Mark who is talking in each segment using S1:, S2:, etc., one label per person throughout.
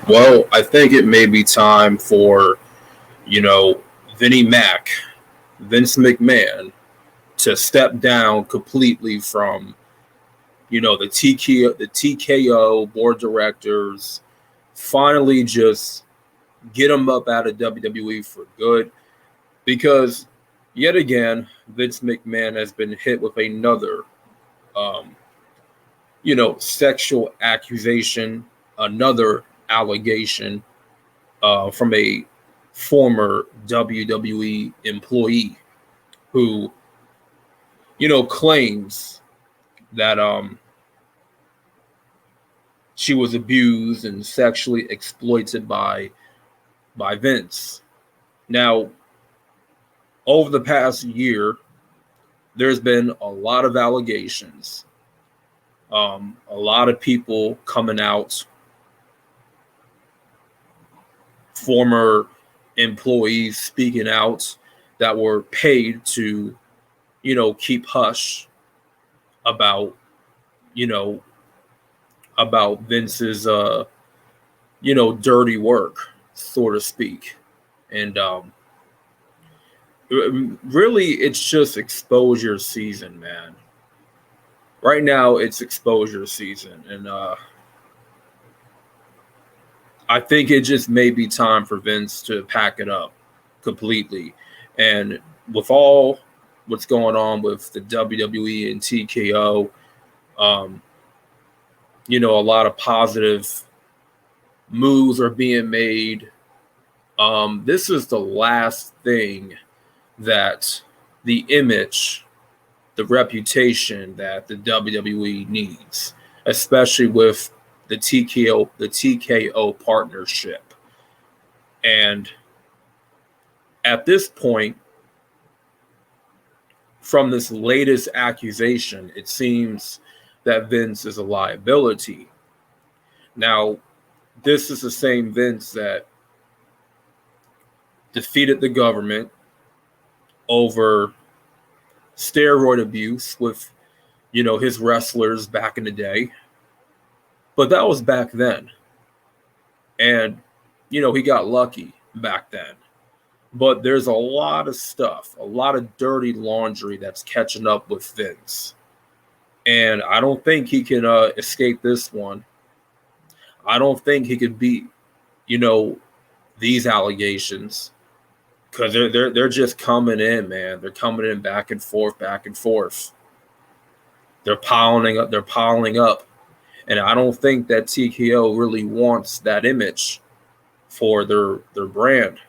S1: Well, I think it may be time for, you know, Vinnie Mac, Vince McMahon, to step down completely from, the TKO board directors. Finally, just get him up out of WWE for good, because yet again, Vince McMahon has been hit with another, um, sexual accusation, another allegation from a former WWE employee who, claims that she was abused and sexually exploited by Vince. Now, over the past year, there's been a lot of allegations, a lot of people coming out, former employees speaking out that were paid to, keep hush about, you know, about Vince's, dirty work, so to speak. And really, it's just exposure season, man. Right now, it's exposure season. And I think it just may be time for Vince to pack it up completely. And with all what's going on with the WWE and TKO, um, a lot of positive moves are being made. This is the last thing that the image, the reputation that the WWE needs, especially with the TKO partnership. And at this point, from this latest accusation, it seems that Vince is a liability. Now, this is the same Vince that defeated the government over steroid abuse with, his wrestlers back in the day. But that was back then. And, he got lucky back then. But there's a lot of stuff, a lot of dirty laundry that's catching up with Vince. And I don't think he can escape this one. I don't think he could beat, you know, these allegations, because they're just coming in, man. They're coming in back and forth, back and forth. They're piling up. They're piling up, and I don't think that TKO really wants that image for their brand.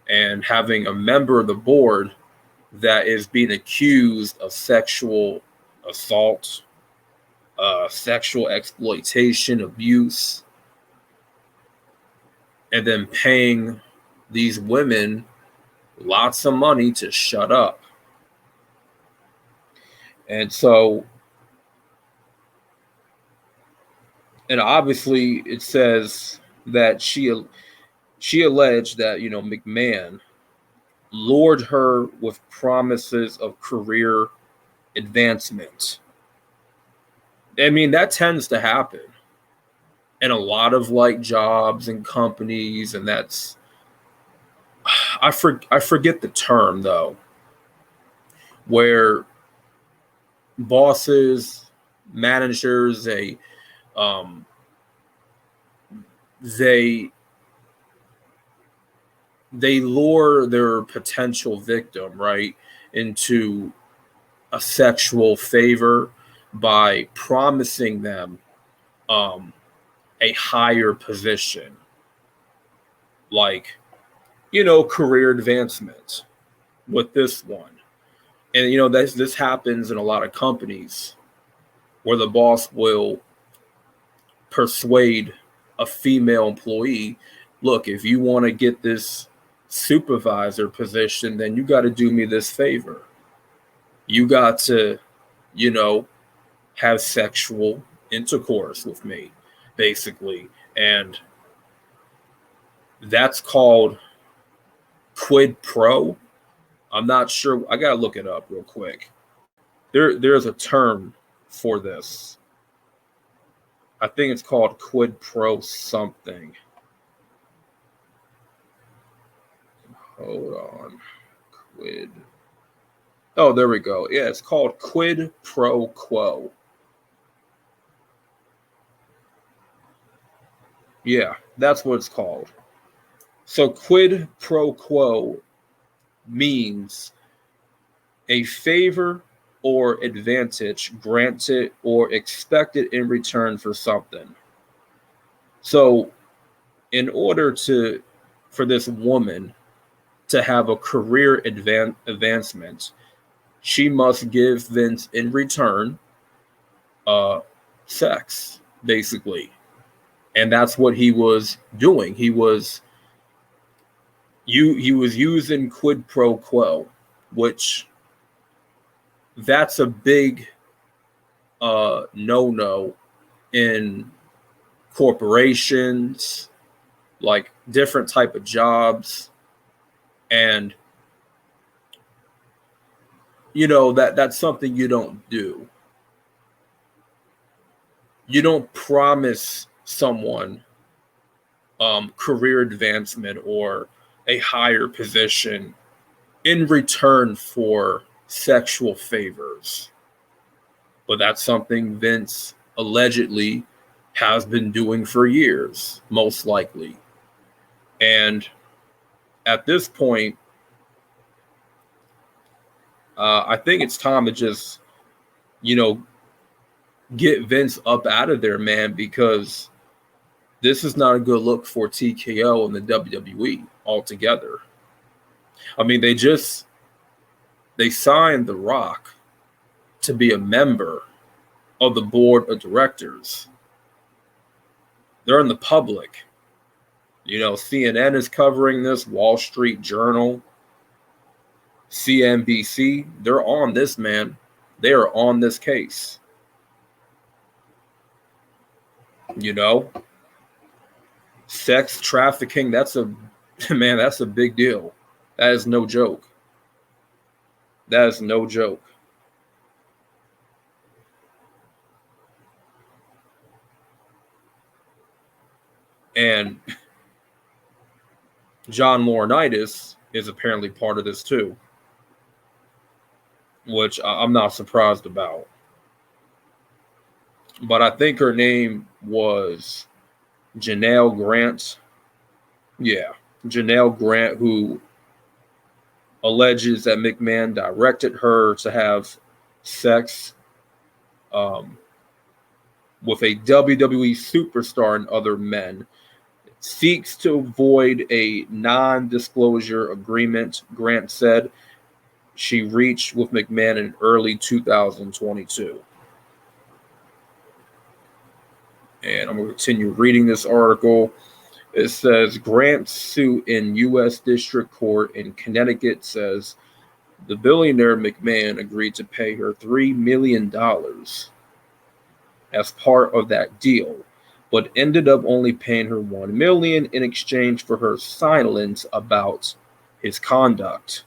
S1: And having a member of the board that is being accused of sexual assault, sexual exploitation, abuse, and then paying these women lots of money to shut up. And so, and obviously it says that she alleged that, McMahon lured her with promises of career advancement. I mean, that tends to happen in a lot of like jobs and companies, and that's I forget the term though, where bosses, managers, um, they they lure their potential victim, right, into a sexual favor by promising them um, a higher position, like, career advancement with this one. And this happens in a lot of companies where the boss will persuade a female employee, look, if you want to get this supervisor position, then you got to do me this favor. You got to, you know, have sexual intercourse with me, basically. And that's called quid pro. I'm not sure. I got to look it up real quick. There's a term for this. I think it's called quid pro something. Hold on. Quid. Oh, there we go. Yeah, it's called quid pro quo. Yeah, that's what it's called. So quid pro quo means a favor or advantage granted or expected in return for something. So in order for this woman to have a career advancement, she must give Vince in return sex, basically. And that's what he was doing. He was using quid pro quo, which that's a big no in corporations, like different type of jobs. And that's something you don't do. You don't promise someone career advancement or a higher position in return for sexual favors. But that's something Vince allegedly has been doing for years, most likely. And at this point, I think it's time to just, get Vince up out of there, man, because this is not a good look for TKO and the WWE altogether. I mean, they signed The Rock to be a member of the board of directors. They're in the public. CNN is covering this, Wall Street Journal, CNBC. They're on this, man. They are on this case. Sex trafficking, that's a big deal. That is no joke. That is no joke. And John Laurinaitis is apparently part of this too, which I'm not surprised about. But I think her name was Janelle Grant. Yeah, Janelle Grant, who alleges that McMahon directed her to have sex with a WWE superstar and other men, seeks to avoid a non-disclosure agreement, Grant said she reached with McMahon in early 2022. And I'm going to continue reading this article. It says Grant's suit in U.S. District Court in Connecticut says the billionaire McMahon agreed to pay her $3 million as part of that deal, but ended up only paying her $1 million in exchange for her silence about his conduct.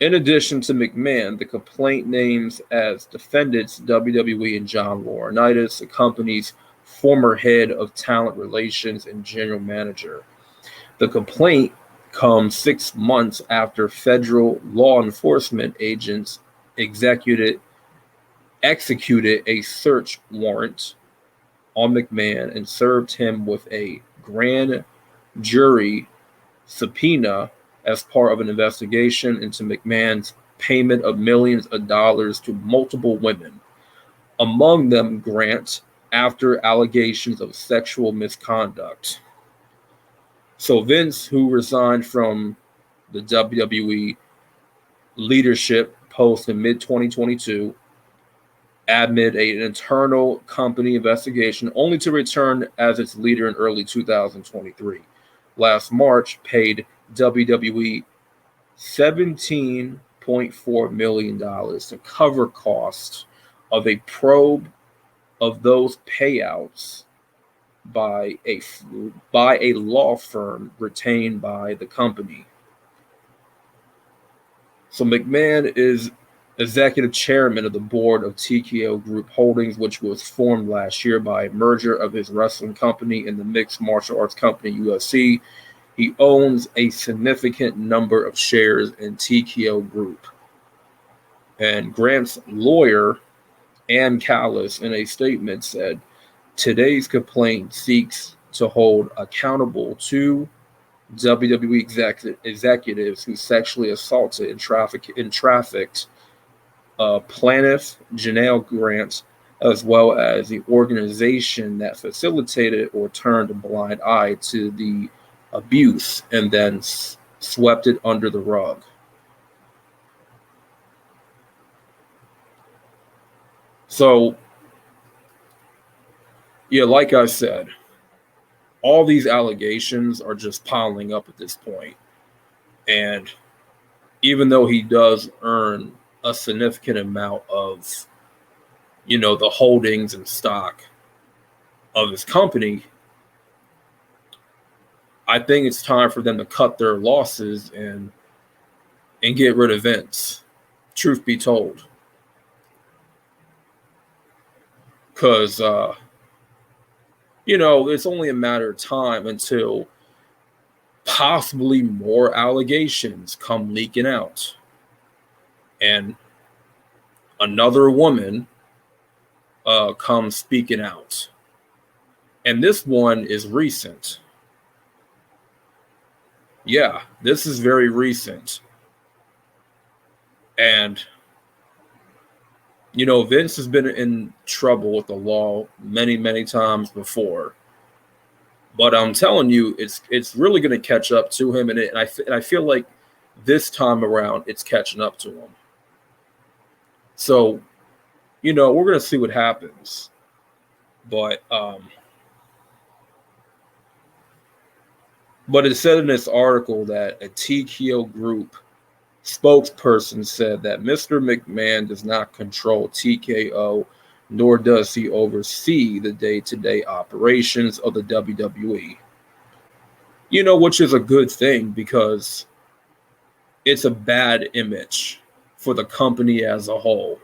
S1: In addition to McMahon, the complaint names as defendants WWE and John Laurinaitis, the company's former head of talent relations and general manager. The complaint comes 6 months after federal law enforcement agents executed a search warrant on McMahon and served him with a grand jury subpoena as part of an investigation into McMahon's payment of millions of dollars to multiple women, among them Grant, after allegations of sexual misconduct. So Vince, who resigned from the WWE leadership post in mid-2022, amid an internal company investigation, only to return as its leader in early 2023. Last March, paid WWE $17.4 million to cover costs of a probe of those payouts by a law firm retained by the company. So McMahon is executive chairman of the board of TKO Group Holdings, which was formed last year by a merger of his wrestling company and the mixed martial arts company UFC. He owns a significant number of shares in TKO Group. And Grant's lawyer, Ann Callis, in a statement said, today's complaint seeks to hold accountable two WWE executives who sexually assaulted and trafficked plaintiff Janelle Grant, as well as the organization that facilitated or turned a blind eye to the abuse and then swept it under the rug. So, yeah, like I said, all these allegations are just piling up at this point. And even though he does earn a significant amount of, the holdings and stock of his company, I think it's time for them to cut their losses and get rid of Vince, truth be told. Because, it's only a matter of time until possibly more allegations come leaking out. And another woman comes speaking out. And this one is recent. Yeah, this is very recent. And, Vince has been in trouble with the law many, many times before. But I'm telling you, it's really going to catch up to him. And I feel like this time around, it's catching up to him. So, we're going to see what happens. But it said in this article that a TKO Group spokesperson said that Mr. McMahon does not control TKO, nor does he oversee the day-to-day operations of the WWE. Which is a good thing because it's a bad image for the company as a whole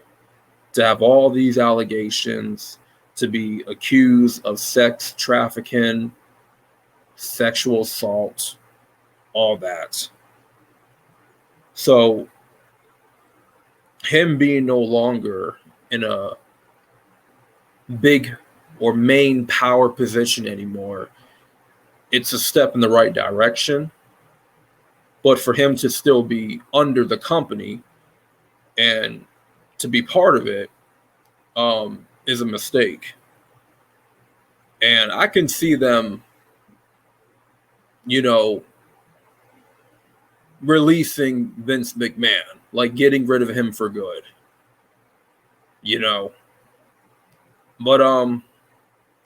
S1: to have all these allegations, to be accused of sex trafficking, sexual assault, all that. So him being no longer in a big or main power position anymore, it's a step in the right direction. But for him to still be under the company and to be part of it is a mistake. And I can see them, releasing Vince McMahon, like getting rid of him for good. But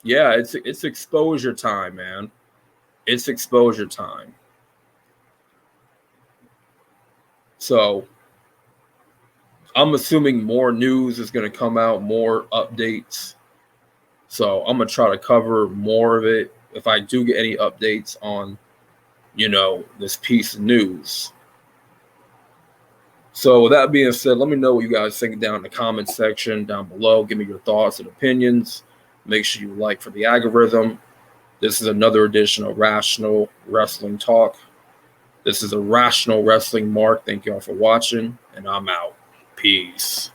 S1: yeah, it's exposure time, man. It's exposure time. So I'm assuming more news is going to come out, more updates. So I'm going to try to cover more of it if I do get any updates on, this piece of news. So with that being said, let me know what you guys think down in the comment section down below. Give me your thoughts and opinions. Make sure you like for the algorithm. This is another edition of Rational Wrestling Talk. This is a Rational Wrestling Mark. Thank y'all for watching, and I'm out. Peace.